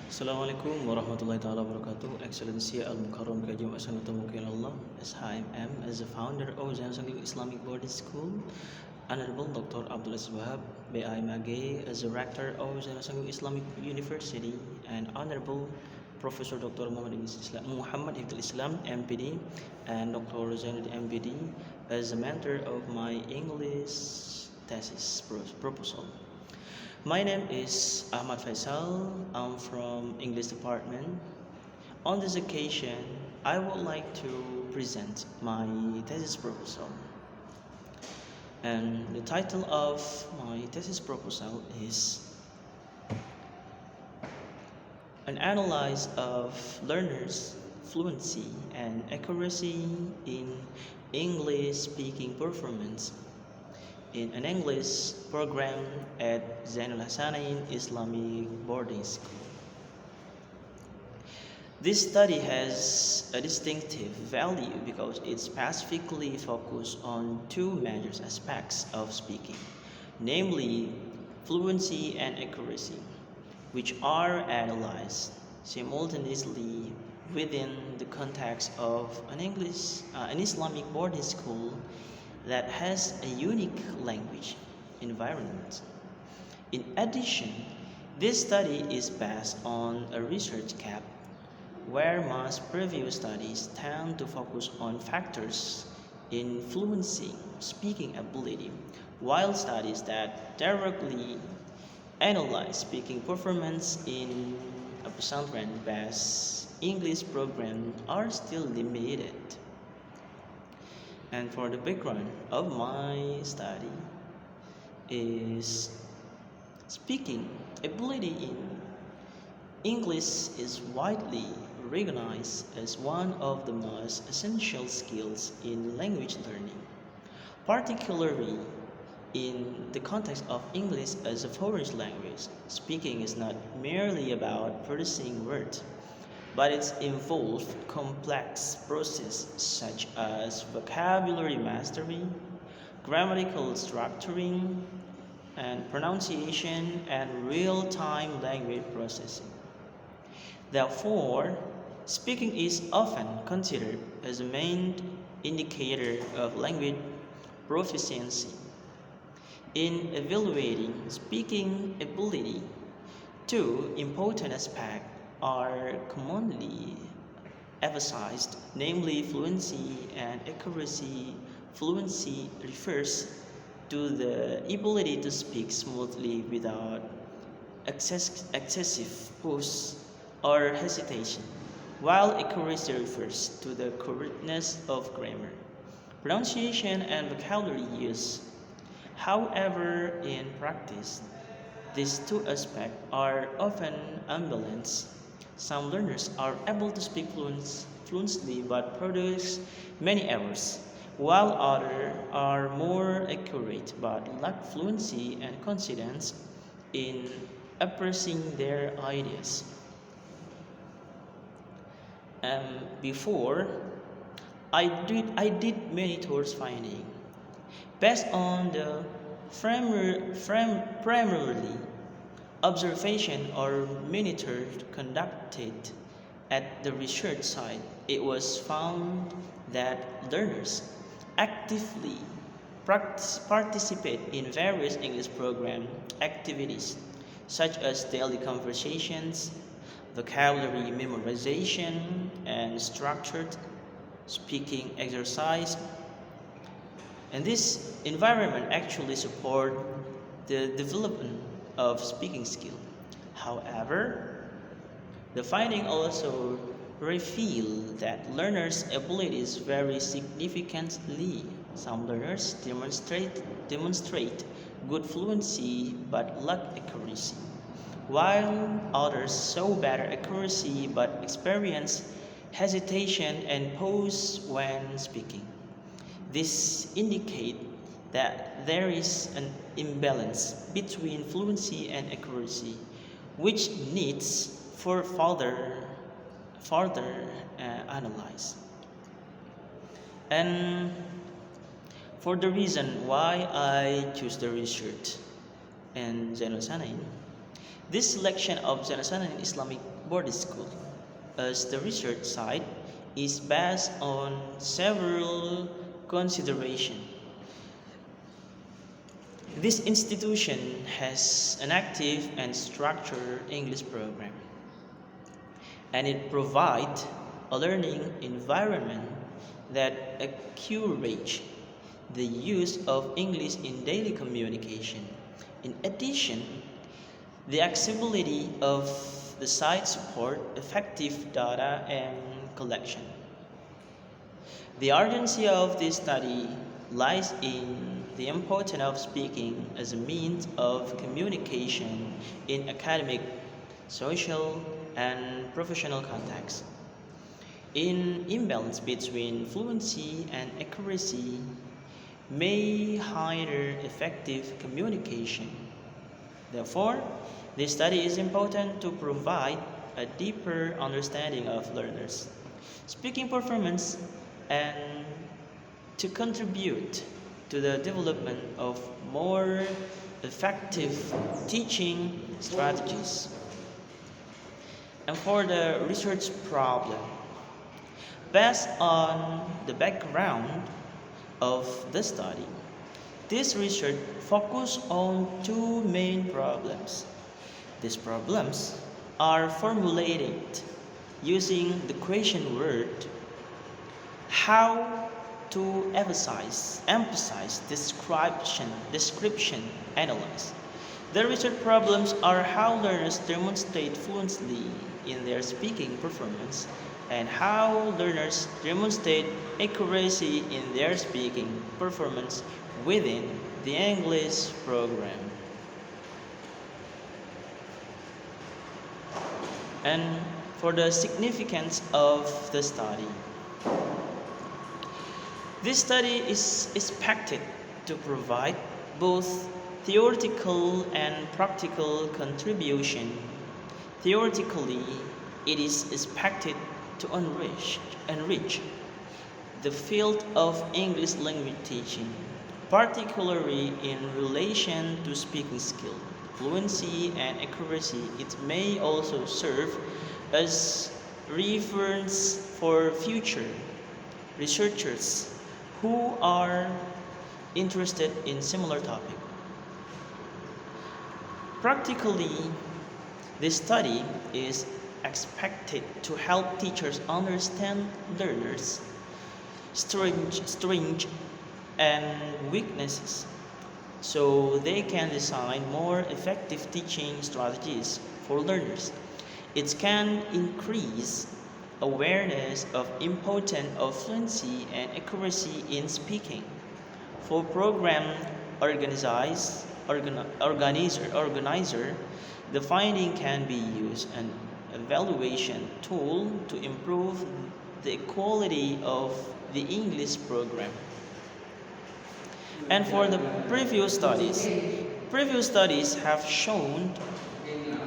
Assalamualaikum warahmatullahi taala wabarakatuh. Excellency Al-Mukarram Kajum Asanatum Allah, as I am as the founder of Jansanggil Islamic Boarding School, Honorable Dr. Abdul Aziz Wahab, BIMAG, as the rector of Jansanggil Islamic University, and Honorable Professor Dr. Muhammad Hifdul Islam, MPD, and Dr. Zainud MPD, as the mentor of my English thesis proposal. My name is Ahmad Faisal. I'm from English department. On this occasion, I would like to present my thesis proposal. And the title of my thesis proposal is An Analysis of Learners' Fluency and Accuracy in English Speaking Performance in an English program at Zainul Hassanain Islamic Boarding School. This study has a distinctive value because it specifically focuses on two major aspects of speaking, namely fluency and accuracy, which are analyzed simultaneously within the context of an Islamic boarding school that has a unique language environment. In addition, this study is based on a research gap where most previous studies tend to focus on factors in fluency, speaking ability, while studies that directly analyze speaking performance in a pesantren-based English program are still limited. And for the background of my study is speaking ability in English is widely recognized as one of the most essential skills in language learning, particularly in the context of English as a foreign language. Speaking is not merely about producing words, but it involves complex processes such as vocabulary mastery, grammatical structuring, and pronunciation and real-time language processing. Therefore, speaking is often considered as a main indicator of language proficiency. In evaluating speaking ability, two important aspects are commonly emphasized, namely fluency and accuracy. Fluency refers to the ability to speak smoothly without excessive pause or hesitation, while accuracy refers to the correctness of grammar, pronunciation, and vocabulary use. However, in practice, these two aspects are often unbalanced. Some learners are able to speak fluently but produce many errors, while others are more accurate but lack fluency and confidence in expressing their ideas. Before, I did many tours finding based on the primarily observation or monitor conducted at the research site. It was found that learners actively participate in various English program activities such as daily conversations, vocabulary memorization, and structured speaking exercise. And this environment actually support the development of speaking skill. However, the finding also reveal that learners' abilities vary significantly. Some learners demonstrate good fluency but lack accuracy, while others show better accuracy but experience hesitation and pause when speaking. This indicates that there is an imbalance between fluency and accuracy, which needs for further analyze. And for the reason why I choose the research and Zainul Sanain, this selection of Zainul Sanain Islamic boarding school, as the research site is based on several considerations. This institution has an active and structured English program, and it provides a learning environment that encourages the use of English in daily communication. In addition, the accessibility of the site support effective data and collection. The urgency of this study lies in the importance of speaking as a means of communication in academic, social, and professional contexts. In imbalance between fluency and accuracy may hinder effective communication. Therefore, this study is important to provide a deeper understanding of learners' speaking performance and to contribute to the development of more effective teaching strategies. And for the research problem, based on the background of the study, this research focused on two main problems. These problems are formulated using the question word how to emphasize, description, analyze. The research problems are how learners demonstrate fluently in their speaking performance and how learners demonstrate accuracy in their speaking performance within the English program. And for the significance of the study, this study is expected to provide both theoretical and practical contribution. Theoretically, it is expected to enrich the field of English language teaching, particularly in relation to speaking skill, fluency, and accuracy. It may also serve as reference for future researchers who are interested in similar topic. Practically, this study is expected to help teachers understand learners' strengths and weaknesses so they can design more effective teaching strategies for learners. It can increase awareness of importance of fluency and accuracy in speaking. For program organizer, the finding can be used an evaluation tool to improve the quality of the English program. And for the previous studies have shown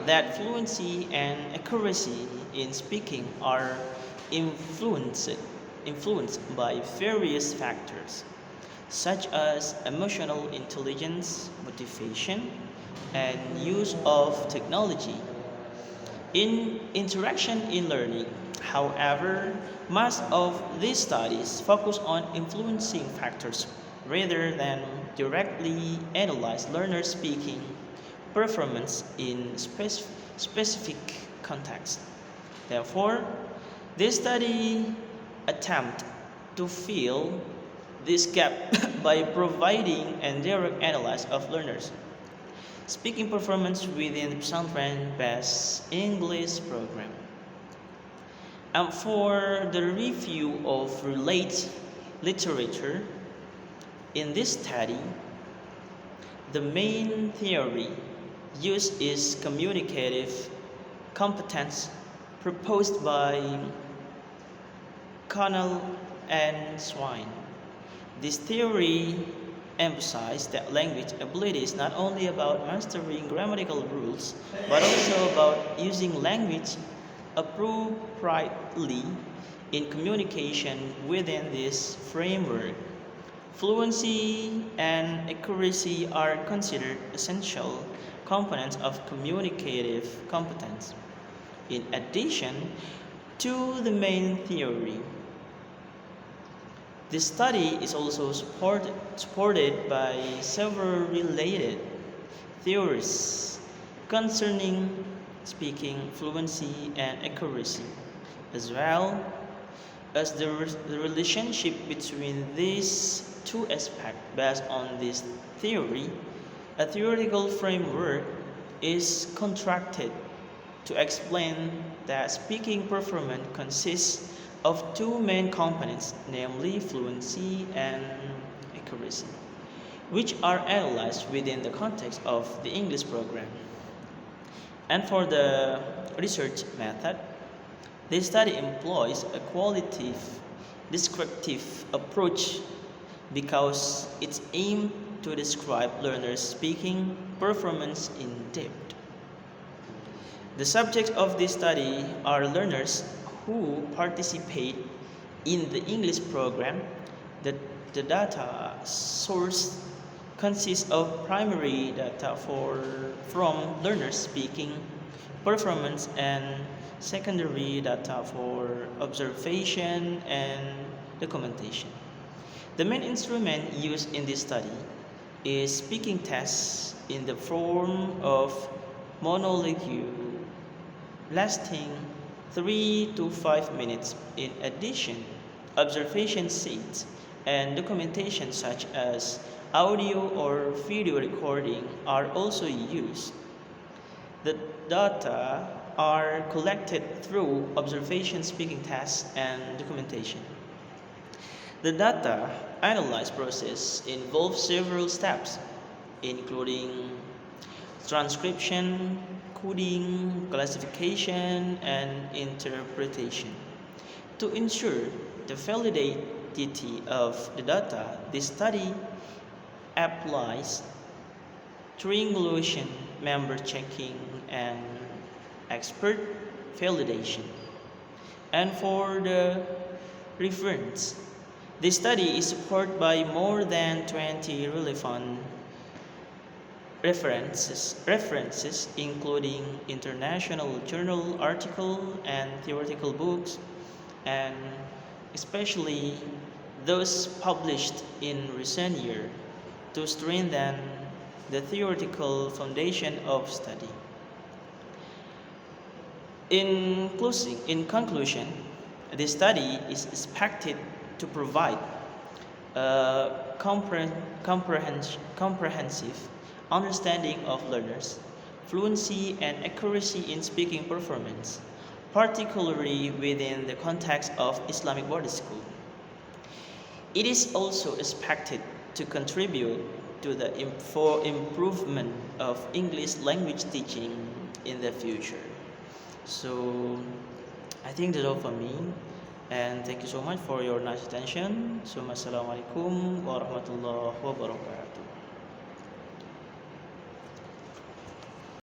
that fluency and accuracy in speaking are influenced, influenced by various factors, such as emotional intelligence, motivation, and use of technology. In interaction in learning, however, most of these studies focus on influencing factors rather than directly analyze learner speaking performance in specific context. Therefore, this study attempt to fill this gap by providing a direct analysis of learners' speaking performance within the Pesantren-based English program. And for the review of related literature, in this study, the main theory used is communicative competence proposed by Connell and Swine. This theory emphasized that language ability is not only about mastering grammatical rules, but also about using language appropriately in communication within this framework. Fluency and accuracy are considered essential components of communicative competence. in addition to the main theory. This study is also supported by several related theories concerning speaking fluency and accuracy, as well as the relationship between these two aspects. Based on this theory, a theoretical framework is constructed to explain that speaking performance consists of two main components, namely fluency and accuracy, which are analyzed within the context of the English program. And for the research method, this study employs a qualitative, descriptive approach because it's aimed to describe learners' speaking performance in depth. The subjects of this study are learners who participate in the English program. The data source consists of primary data from learners' speaking performance and secondary data for observation and documentation. The main instrument used in this study is speaking tests in the form of monologue lasting 3 to 5 minutes. In addition, observation sheets and documentation such as audio or video recording are also used. The data are collected through observation, speaking tests, and documentation. The data analysis process involves several steps, including transcription, coding, classification, and interpretation. To ensure the validity of the data, this study applies triangulation, member checking, and expert validation. And for the reference, this study is supported by more than 20 relevant references including international journal articles and theoretical books, and especially those published in recent years to strengthen the theoretical foundation of study. In conclusion, this study is expected to provide a comprehensive understanding of learners' fluency and accuracy in speaking performance, particularly within the context of Islamic boarding school. It is also expected to contribute to the improvement of English language teaching in the future. So I think that's all for me, and thank you so much for your nice attention. So, Assalamualaikum warahmatullahi wabarakatuh.